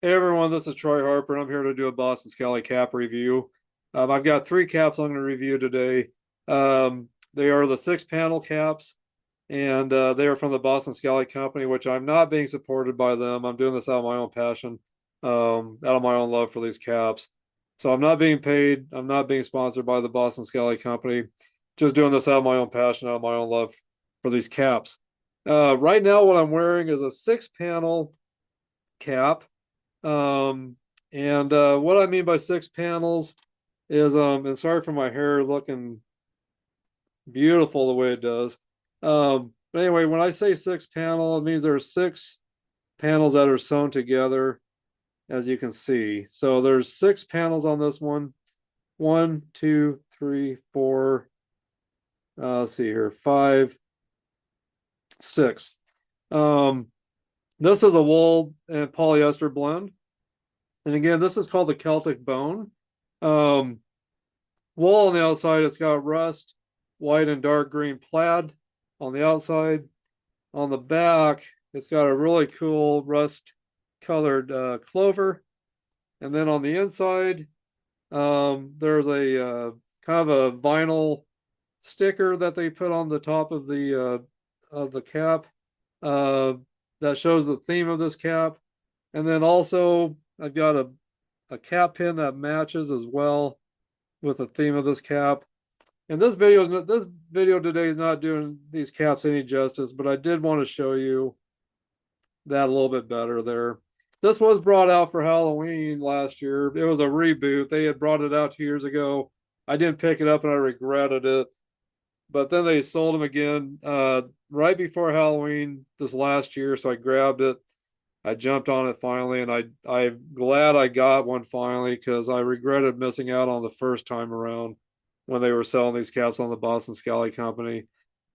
Hey everyone, this is Troy Harper, and I'm here to do a Boston Scally cap review. I've got three caps I'm going to review today. They are the six panel caps, and they are from the Boston Scally Company, which I'm not being supported by them. I'm doing this out of my own passion, out of my own love for these caps. So I'm not being paid. I'm not being sponsored by the Boston Scally Company. Just doing this out of my own passion, out of my own love for these caps. Right now, what I'm wearing is a six panel cap. Um, and what I mean by six panels is, and sorry for my hair looking beautiful the way it does. But anyway, when I say six panel, it means there are six panels that are sewn together, as you can see. So there's six panels on this one. One, two, three, four, let's see here, five, six. Um, this is a wool and polyester blend. And again, this is called the Celtic Bone. Um, Wool on the outside, it's got rust, white and dark green plaid on the outside. On the back, it's got a really cool rust colored clover. And then on the inside, there's a kind of a vinyl sticker that they put on the top of the cap uh, that shows the theme of this cap. And then also, I've got a cap pin that matches as well with the theme of this cap. And this video today is not doing these caps any justice, but I did want to show you that a little bit better there. This was brought out for Halloween last year. It was a reboot. They had brought it out 2 years ago. I didn't pick it up and I regretted it. But then they sold them again right before Halloween this last year, so I grabbed it. I jumped on it finally, and I'm glad I got one finally because I regretted missing out on the first time around when they were selling these caps on the Boston Scally Company.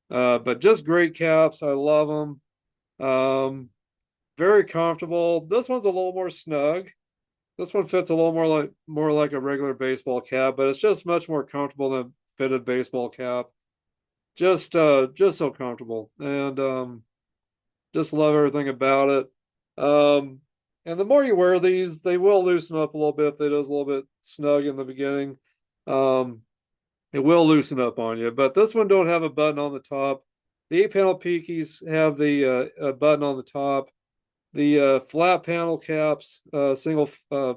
But just great caps. I love them. Very comfortable. This one's a little more snug. This one fits a little more like a regular baseball cap, but it's just much more comfortable than fitted baseball cap. Just so comfortable, and just love everything about it. And the more you wear these, they will loosen up a little bit if it is a little bit snug in the beginning. Um, it will loosen up on you, but this one don't have a button on the top. The 8 panel Peakies have the a button on the top. The flat panel caps, single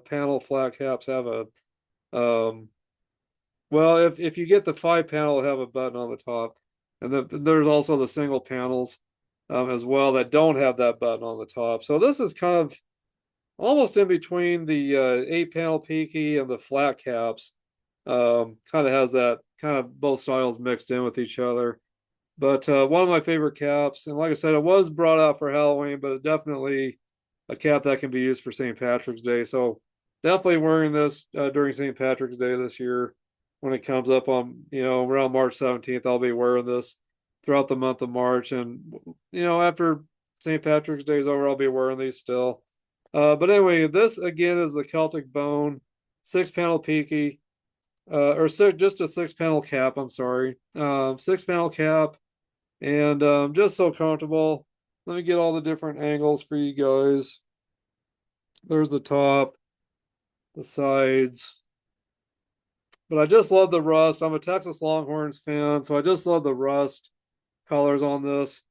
panel flat caps have a well, if you get the 5 panel, it'll have a button on the top, and then there's also the single panels as well that don't have that button on the top. So this is kind of almost in between the 8 panel Peaky and the flat caps. Kind of has that kind of both styles mixed in with each other. But one of my favorite caps, and like I said, it was brought out for Halloween, but it definitely a cap that can be used for St. Patrick's Day. So definitely wearing this during St. Patrick's Day this year when it comes up on, around March 17th. I'll be wearing this throughout the month of March. And, after St. Patrick's Day is over, I'll be wearing these still. But anyway, this again is the Celtic Bone 6 panel Peaky, or just a 6 panel cap. I'm sorry. 6 panel cap, and just so comfortable. Let me get all the different angles for you guys. There's the top, the sides. But I just love the rust. I'm a Texas Longhorns fan, so I just love the rust colors on this.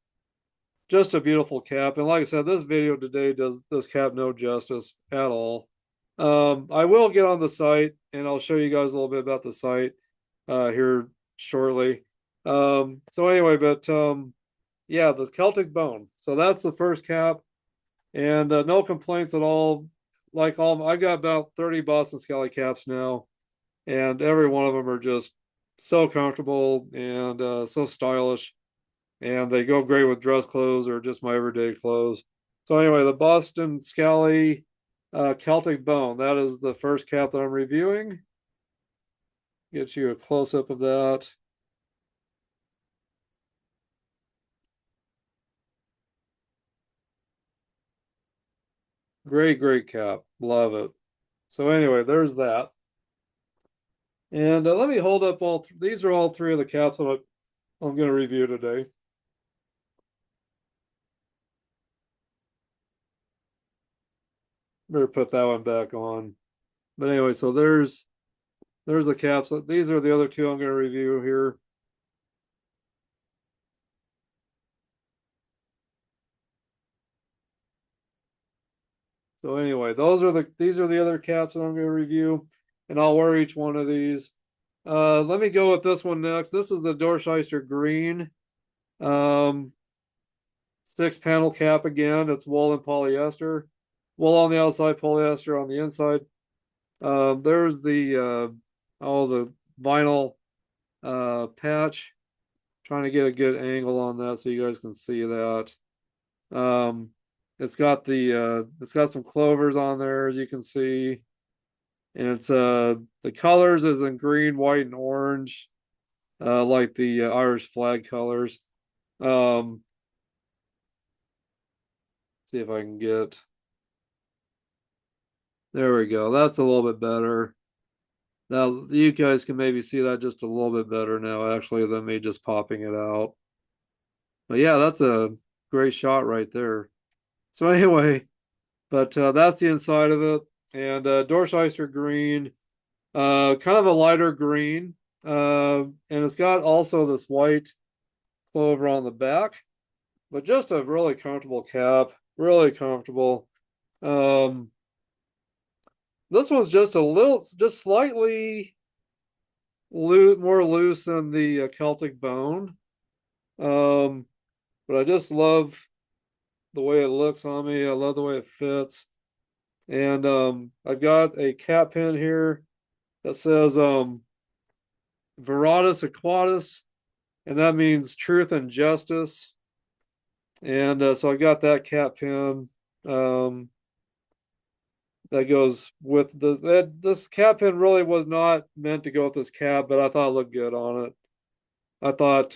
Just a beautiful cap. And like I said, this video today does this cap no justice at all. I will get on the site and I'll show you guys a little bit about the site here shortly. So anyway, but yeah, the Celtic Bone. So that's the first cap, and no complaints at all. I've got about 30 Boston Scally caps now, and every one of them are just so comfortable and so stylish, and they go great with dress clothes or just my everyday clothes. So anyway, the Boston Scally Celtic Bone. That is the first cap that I'm reviewing. Get you a close up of that. Great, great cap. Love it. So anyway, there's that. And let me hold up these are all three of the caps I'm going to review today. better put that one back on. But anyway, so there's the caps. These are the other two I'm going to review here. So anyway, these are the other caps that I'm going to review, and I'll wear each one of these. Let me go with this one next. This is the Dorchester Green. Um, 6 panel cap again. It's wool and polyester. Wool on the outside, polyester on the inside. There's the the vinyl patch. Trying to get a good angle on that so you guys can see that. Um, it's got some clovers on there as you can see, and it's the colors is in green, white, and orange, like the Irish flag colors. Um, see if I can get. There we go. That's a little bit better. Now you guys can maybe see that just a little bit better now, actually, than me just popping it out. But yeah, that's a great shot right there. So anyway, but that's the inside of it. And Dorchester green, kind of a lighter green. And it's got also this white clover on the back, but just a really comfortable cap, really comfortable. Um, this one's just slightly more loose than the Celtic bone. Um, but I just love the way it looks on me. I love the way it fits. And I've got a cap pin here that says Veratus Aquatus, and that means truth and justice. And so I got that cap pin um, that goes with this cap pin really was not meant to go with this cap, but I thought it looked good on it. I thought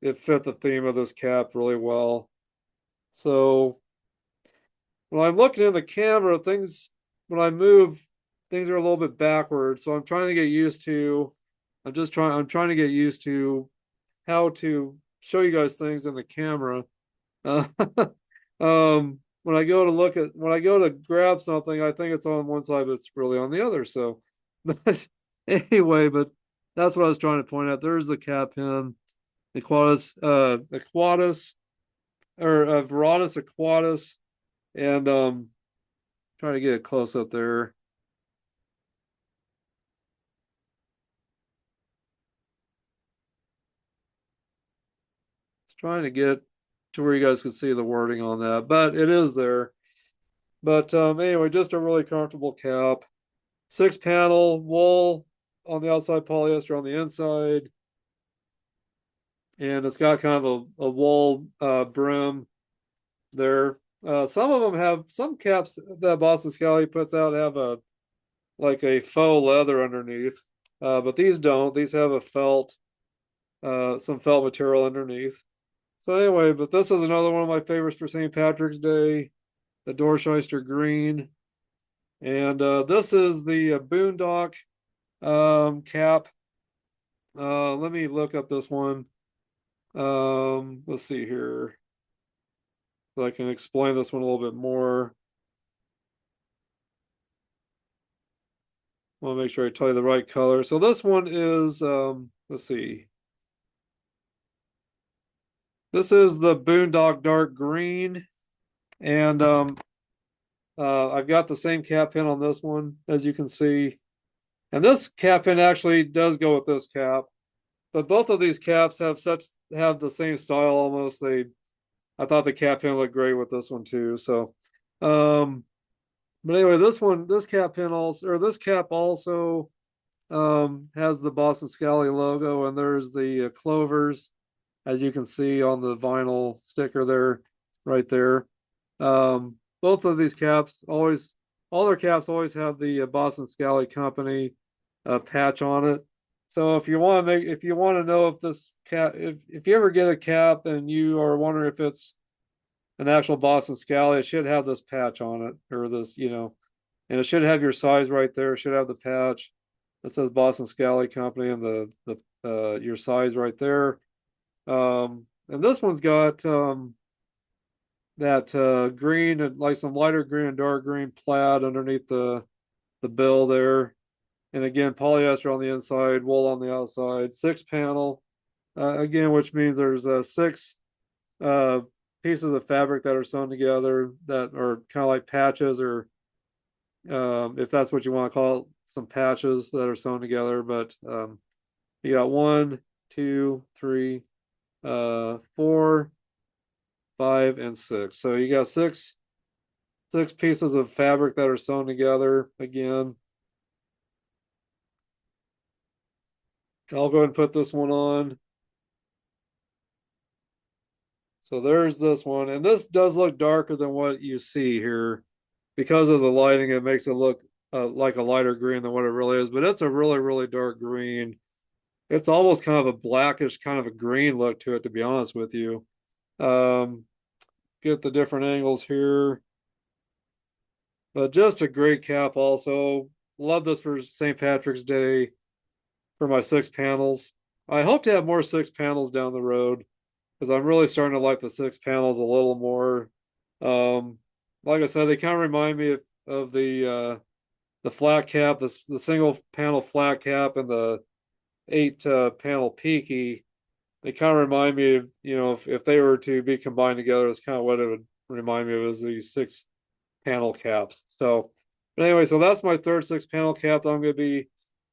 it fit the theme of this cap really well. So when I'm looking in the camera, when I move, things are a little bit backwards. So I'm trying to get used to. I'm trying to get used to how to show you guys things in the camera. Uh, when I go to grab something, I think it's on one side, but it's really on the other. So, but anyway, but that's what I was trying to point out. There's the cap pin, Aquatus, or Veratus Aquatus, and trying to get it close up there. It's trying to get to where you guys can see the wording on that, but it is there. But anyway, just a really comfortable cap. 6 panel wool on the outside, polyester on the inside, and it's got kind of a wool brim there. Some of them have some caps that Boston Scally puts out have a like a faux leather underneath, but these don't. These have a some felt material underneath. So anyway, but this is another one of my favorites for St. Patrick's Day, the Dorchester Green, and this is the Boondock cap. Let me look up this one. Let's see here. So I can explain this one a little bit more. I want to make sure I tell you the right color. So this one is, let's see. This is the Boondock Dark Green. And I've got the same cap pin on this one, as you can see. And this cap pin actually does go with this cap. But both of these caps have the same style almost. I thought the cap pin looked great with this one too. So but anyway, this cap also has the Boston Scally logo, and there's the clovers, as you can see on the vinyl sticker there, right there. Both of these all their caps always have the Boston Scally Company patch on it. So if you want to know if this cap, if you ever get a cap and you are wondering if it's an actual Boston Scally, it should have this patch on it, or this, and it should have your size right there. It should have the patch that says Boston Scally Company and the your size right there. And this one's got green and like some lighter green and dark green plaid underneath the bill there. And again, polyester on the inside, wool on the outside, 6 panel. Again, which means there's six uh, pieces of fabric that are sewn together that are kind of like patches, or if that's what you want to call it, some patches that are sewn together. But you got one, two, three, 4, 5, and 6. So you got six pieces of fabric that are sewn together again. I'll go ahead and put this one on. So there's this one, and this does look darker than what you see here because of the lighting. It makes it look like a lighter green than what it really is, but it's a really, really dark green. It's almost kind of a blackish, kind of a green look to it, to be honest with you. Um, get the different angles here, but just a great cap. Also, love this for St. Patrick's Day for my 6 panels. I hope to have more 6 panels down the road because I'm really starting to like the 6 panels a little more. Um, like I said, they kind of remind me of the flat cap, the single panel flat cap, and the 8 panel peaky. They kind of remind me of, if they were to be combined together, that's kind of what it would remind me of, is these 6 panel caps. So, but anyway, so that's my third 6 panel cap that I'm going to be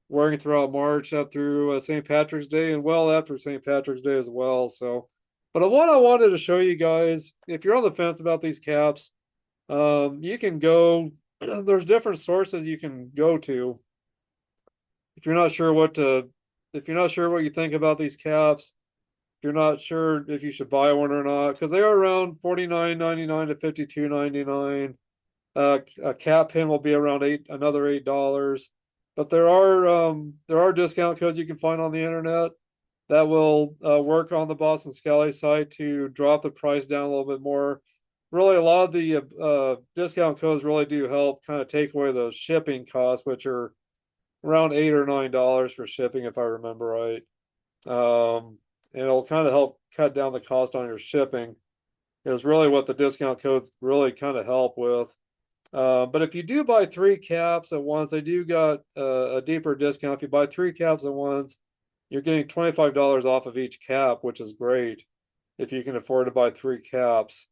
wearing throughout March up through St. Patrick's Day and well after St. Patrick's Day as well. So, but what I wanted to show you guys, if you're on the fence about these caps, you can go, there's different sources you can go to. If you're not sure if you're not sure what you think about these caps, if you're not sure if you should buy one or not, because they are around $49.99 to $52.99. A cap pin will be around another $8. But there are discount codes you can find on the internet that will work on the Boston Scally site to drop the price down a little bit more. Really, a lot of the discount codes really do help kind of take away those shipping costs, which are around $8 or $9 for shipping, if I remember right. And it'll kind of help cut down the cost on your shipping. Is really what the discount codes really kind of help with. But if you do buy 3 caps at once, they do got a deeper discount. If you buy 3 caps at once, you're getting $25 off of each cap, which is great. If you can afford to buy 3 caps,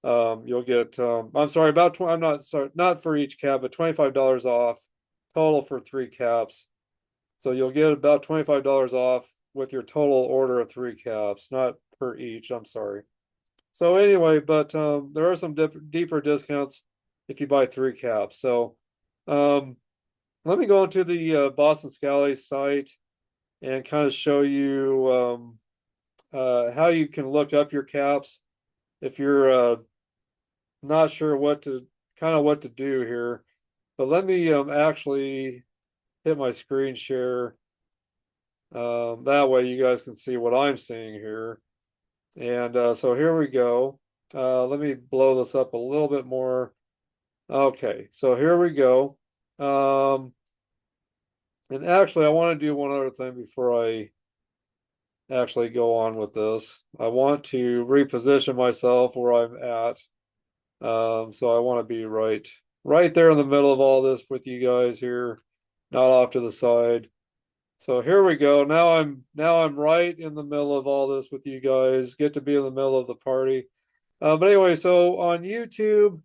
you'll get, I'm sorry, I'm not sorry, not for each cap, but $25 off total for 3 caps. So you'll get about $25 off with your total order of 3 caps, not per each. I'm sorry. So anyway, but there are some deeper discounts if you buy 3 caps. So let me go into the Boston Scally site and kind of show you how you can look up your caps if you're not sure what to do here. But let me actually hit my screen share. That way you guys can see what I'm seeing here. And so here we go. Let me blow this up a little bit more. Okay, so here we go. And actually, I want to do one other thing before I actually go on with this. I want to reposition myself where I'm at. So I want to be right there in the middle of all this with you guys here, not off to the side. So here we go. Now I'm right in the middle of all this with you guys. Get to be in the middle of the party. But anyway, so on YouTube,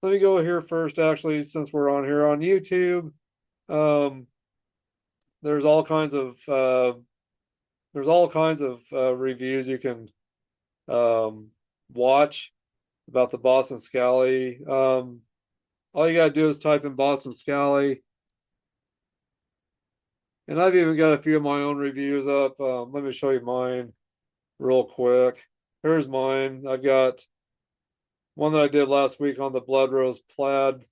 let me go here first, actually, since we're on here on YouTube. There's all kinds of reviews you can watch about the Boston Scally. All you gotta do is type in Boston Scally. And I've even got a few of my own reviews up. Let me show you mine real quick. Here's mine. I've got one that I did last week on the Blood Rose Plaid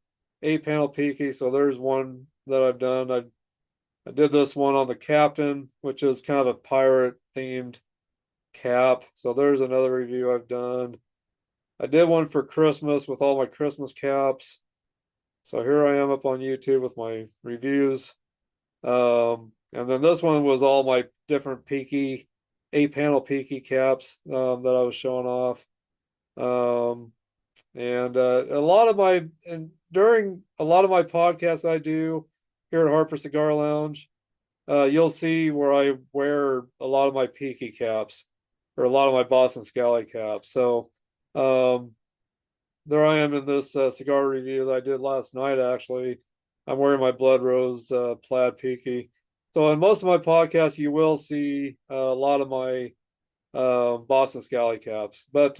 8-panel peaky. So there's one that I've done. I did this one on the Captain, which is kind of a pirate themed cap. So there's another review I've done. I did one for Christmas with all my Christmas caps. So here I am up on YouTube with my reviews. And then this one was all my different peaky, 8-panel peaky caps that I was showing off. And during a lot of my podcasts I do here at Harper Cigar Lounge, you'll see where I wear a lot of my Peaky caps or a lot of my Boston Scally caps. So um, there I am in this cigar review that I did last night. Actually, I'm wearing my Blood Rose plaid Peaky. So in most of my podcasts, you will see a lot of my Boston Scally caps. But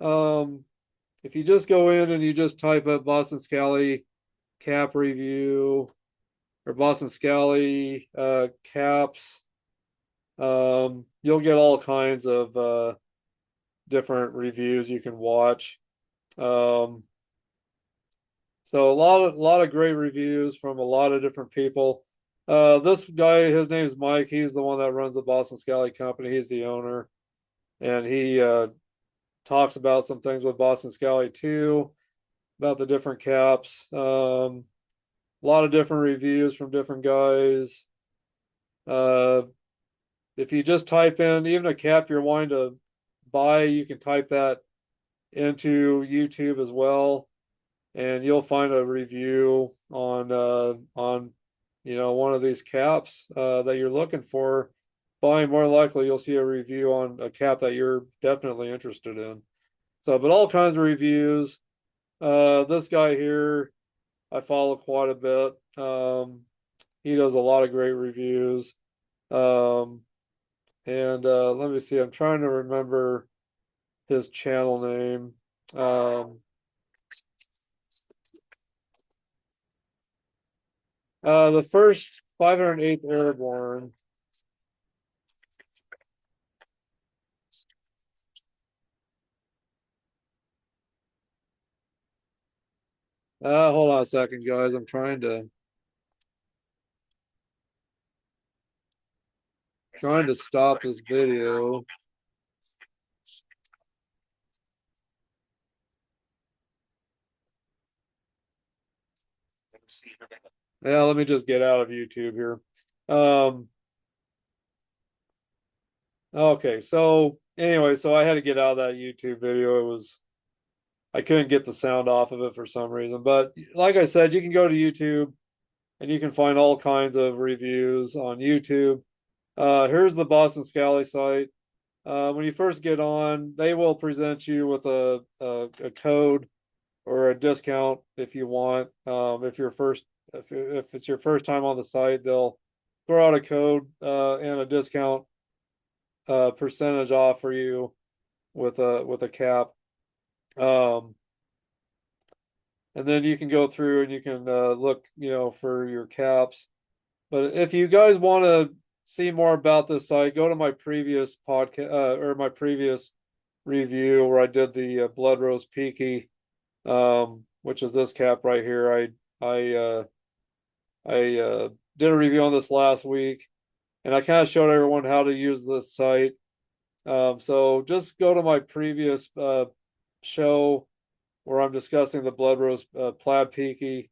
um, if you just go in and you just type up Boston Scally cap review or Boston Scally caps, you'll get all kinds of different reviews you can watch. Um, so a lot of great reviews from a lot of different people. This guy, his name is Mike. He's the one that runs the Boston Scally Company. He's the owner, and he talks about some things with Boston Scally too, about the different caps. A lot of different reviews from different guys. Uh, if you just type in even a cap you're wanting to buy, you can type that into YouTube as well, and you'll find a review on one of these caps that you're looking for buying. More likely, you'll see a review on a cap that you're definitely interested in. So, but all kinds of reviews. This guy here, I follow quite a bit. He does a lot of great reviews. Um, and let me see, I'm trying to remember his channel name. The first 508th Airborne. Hold on a second, guys. I'm trying to stop this video. Yeah, let me just get out of YouTube here. Um, okay, so anyway, so I had to get out of that YouTube video. I couldn't get the sound off of it for some reason. But like I said, you can go to YouTube and you can find all kinds of reviews on YouTube. Here's the Boston Scally site. When you first get on, they will present you with a code or a discount if you want. If it's your first time on the site, they'll throw out a code and a discount percentage off for you with a cap. Um, and then you can go through and you can look, for your caps. But if you guys want to see more about this site, go to my previous podcast or my previous review where I did the Blood Rose Peaky, which is this cap right here. I did a review on this last week, and I kind of showed everyone how to use this site. So just go to my previous show where I'm discussing the Blood Rose Plaid Peaky,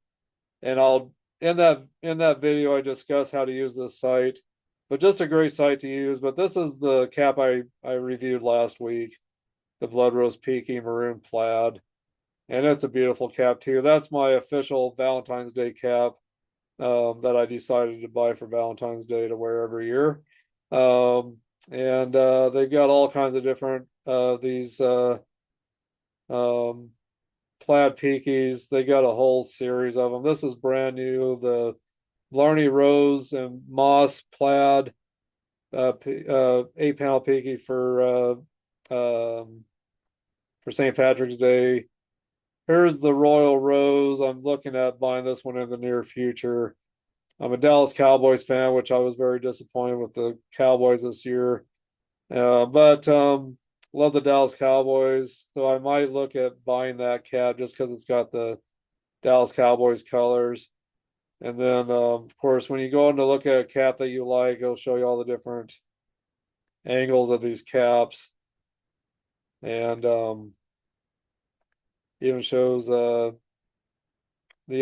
and I'll in that video I discuss how to use this site. But just a great site to use. But this is the cap I reviewed last week, the Blood Rose Peaky Maroon Plaid, and it's a beautiful cap too. That's my official Valentine's Day cap that I decided to buy for Valentine's Day to wear every year. And they've got all kinds of different these um, plaid peakies. They got a whole series of them. This is brand new. The Blarney Rose and Moss plaid 8-panel peaky for St. Patrick's Day. Here's the Royal Rose. I'm looking at buying this one in the near future. I'm a Dallas Cowboys fan, which I was very disappointed with the Cowboys this year. But love the Dallas Cowboys, so I might look at buying that cap just because it's got the Dallas Cowboys colors. And then, of course, when you go in to look at a cap that you like, it'll show you all the different angles of these caps, and even shows the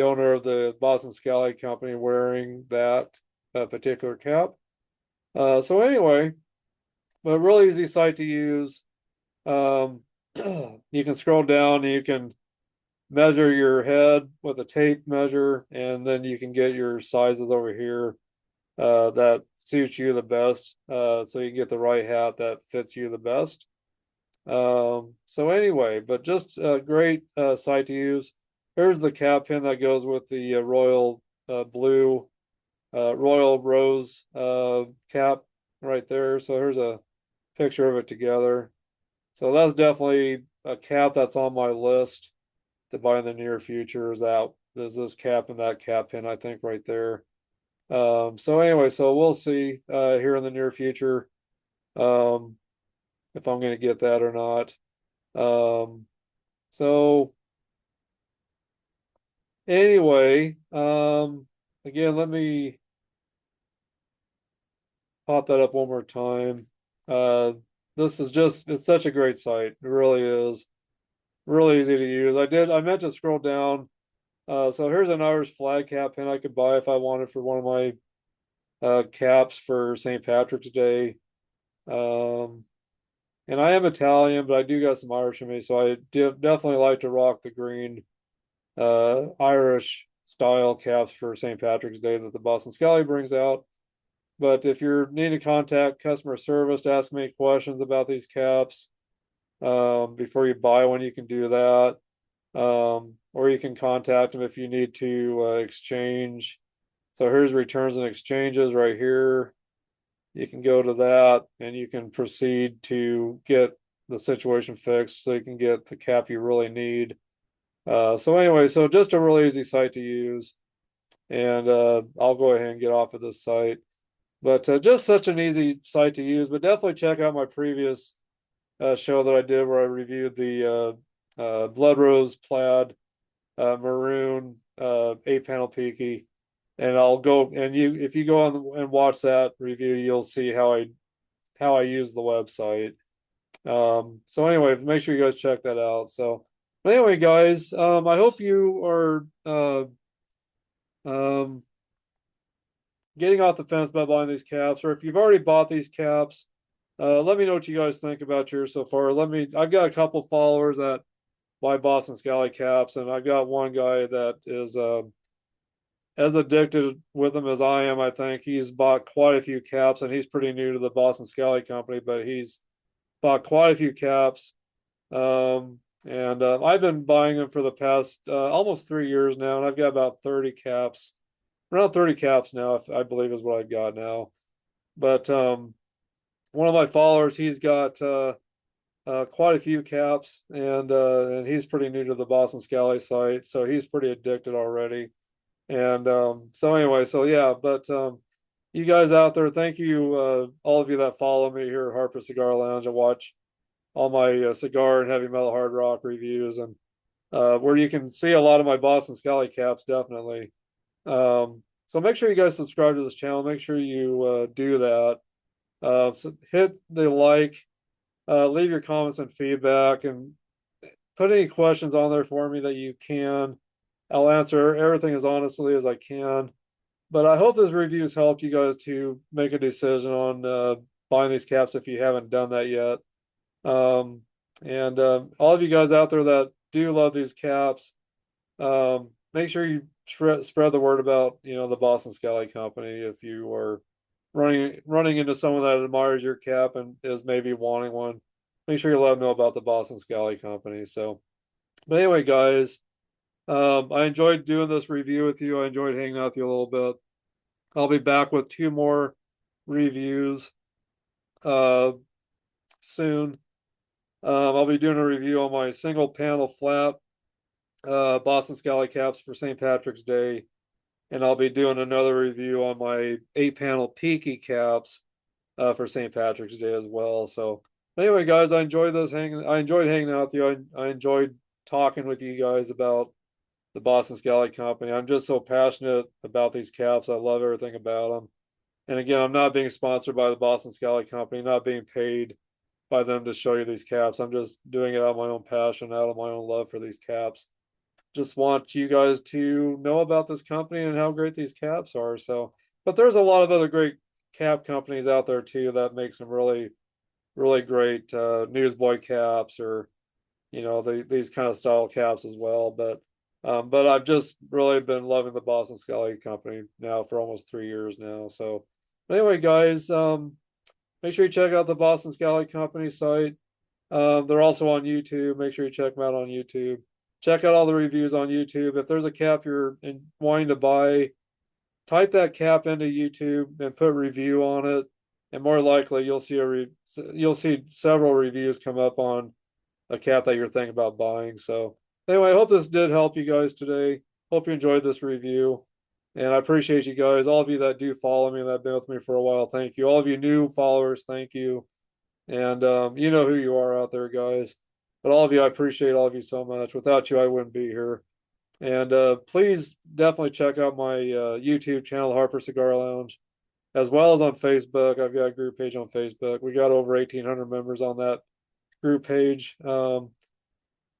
owner of the Boston Scally Company wearing that particular cap. So anyway, but really easy site to use. you can scroll down and you can measure your head with a tape measure, and then you can get your sizes over here that suits you the best. So you can get the right hat that fits you the best. So anyway, but just a great site to use. Here's the cap pin that goes with the royal blue, royal rose cap right there. So here's a picture of it together. So that's definitely a cap that's on my list to buy in the near future. Is that there's this cap and that cap pin, I think, right there. So anyway, so we'll see here in the near future um, if I'm going to get that or not. So anyway, again, let me pop that up one more time. Uh, this is just, it's such a great site. It really is. Really easy to use. I meant to scroll down. So here's an Irish flag cap pin I could buy if I wanted for one of my caps for St. Patrick's Day. Um, and I am Italian, but I do got some Irish in me, so I definitely like to rock the green Irish style caps for St. Patrick's Day that the Boston Scally brings out. But if you're needing to contact customer service to ask me questions about these caps before you buy one, you can do that. Or you can contact them if you need to exchange. So here's returns and exchanges right here. You can go to that and you can proceed to get the situation fixed so you can get the cap you really need. So anyway, so just a really easy site to use. And I'll go ahead and get off of this site. But just such an easy site to use. But definitely check out my previous show that I did where I reviewed the Blood Rose Plaid Maroon 8-panel Peaky. And I'll go and if you go on and watch that review, you'll see how I use the website. So anyway, make sure you guys check that out. So but anyway, guys, I hope you are um, getting off the fence by buying these caps, or if you've already bought these caps, let me know what you guys think about yours so far. I've got a couple followers that buy Boston Scally caps, and I've got one guy that is as addicted with them as I am. I think he's bought quite a few caps, and he's pretty new to the Boston Scally company, but he's bought quite a few caps. And I've been buying them for the past almost 3 years now, and I've got about 30 caps, around 30 caps now, if I believe is what I've got now. But one of my followers, he's got quite a few caps, and he's pretty new to the Boston Scally site, so he's pretty addicted already. And so anyway, so yeah, but you guys out there, thank you, all of you that follow me here at Harper Cigar Lounge and watch all my cigar and heavy metal hard rock reviews, and where you can see a lot of my Boston Scally caps, definitely. So make sure you guys subscribe to this channel. Make sure you do that. So hit the like, leave your comments and feedback, and put any questions on there for me that you can. I'll answer everything as honestly as I can. But I hope this review has helped you guys to make a decision on buying these caps if you haven't done that yet. And all of you guys out there that do love these caps, make sure you spread the word about the Boston Scally Company if you are running into someone that admires your cap and is maybe wanting one. Make sure you let them know about the Boston Scally Company. So, but anyway, guys, I enjoyed doing this review with you. I enjoyed hanging out with you a little bit. I'll be back with 2 more reviews uh, soon. I'll be doing a review on my single panel flat Boston Scally caps for St. Patrick's Day, and I'll be doing another review on my 8-panel Peaky caps for St. Patrick's Day as well. So anyway, guys, I enjoyed hanging out with you. I enjoyed talking with you guys about the Boston Scally Company. I'm just so passionate about these caps. I love everything about them. And again, I'm not being sponsored by the Boston Scally Company, not being paid by them to show you these caps. I'm just doing it out of my own passion, out of my own love for these caps. Just want you guys to know about this company and how great these caps are. So, but there's a lot of other great cap companies out there too that make some really, really great newsboy caps or these kind of style caps as well. But I've just really been loving the Boston Scally Company now for almost 3 years now. So anyway, guys, make sure you check out the Boston Scally Company site. They're also on YouTube. Make sure you check them out on YouTube. Check out all the reviews on YouTube. If there's a cap you're wanting to buy, type that cap into YouTube and put review on it, and more likely you'll see several reviews come up on a cap that you're thinking about buying. So anyway, I hope this did help you guys today. Hope you enjoyed this review. And I appreciate you guys, all of you that do follow me and that have been with me for a while. Thank you. All of you new followers, thank you. And you know who you are out there, guys. But all of you, I appreciate all of you so much. Without you, I wouldn't be here. And please definitely check out my YouTube channel, Harper Cigar Lounge, as well as on Facebook. I've got a group page on Facebook. We got over 1,800 members on that group page.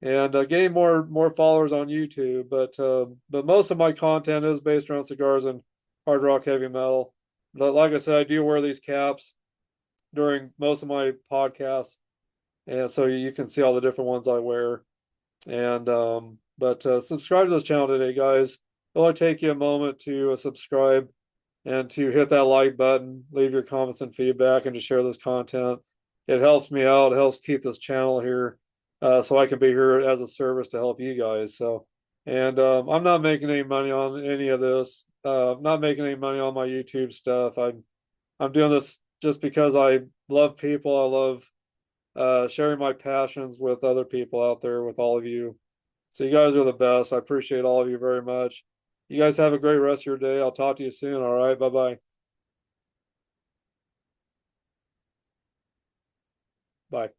And getting more followers on YouTube. But most of my content is based around cigars and hard rock heavy metal. But like I said, I do wear these caps during most of my podcasts, and so you can see all the different ones I wear. And but subscribe to this channel today, guys. It'll only take you a moment to subscribe and to hit that like button, leave your comments and feedback, and to share this content. It helps me out. It helps keep this channel here, so I can be here as a service to help you guys. So, and I'm not making any money on any of this. Not making any money on my YouTube stuff. I'm doing this just because I love people. I love sharing my passions with other people out there, with all of you. So you guys are the best. I appreciate all of you very much. You guys have a great rest of your day. I'll talk to you soon. All right. Bye-bye. Bye.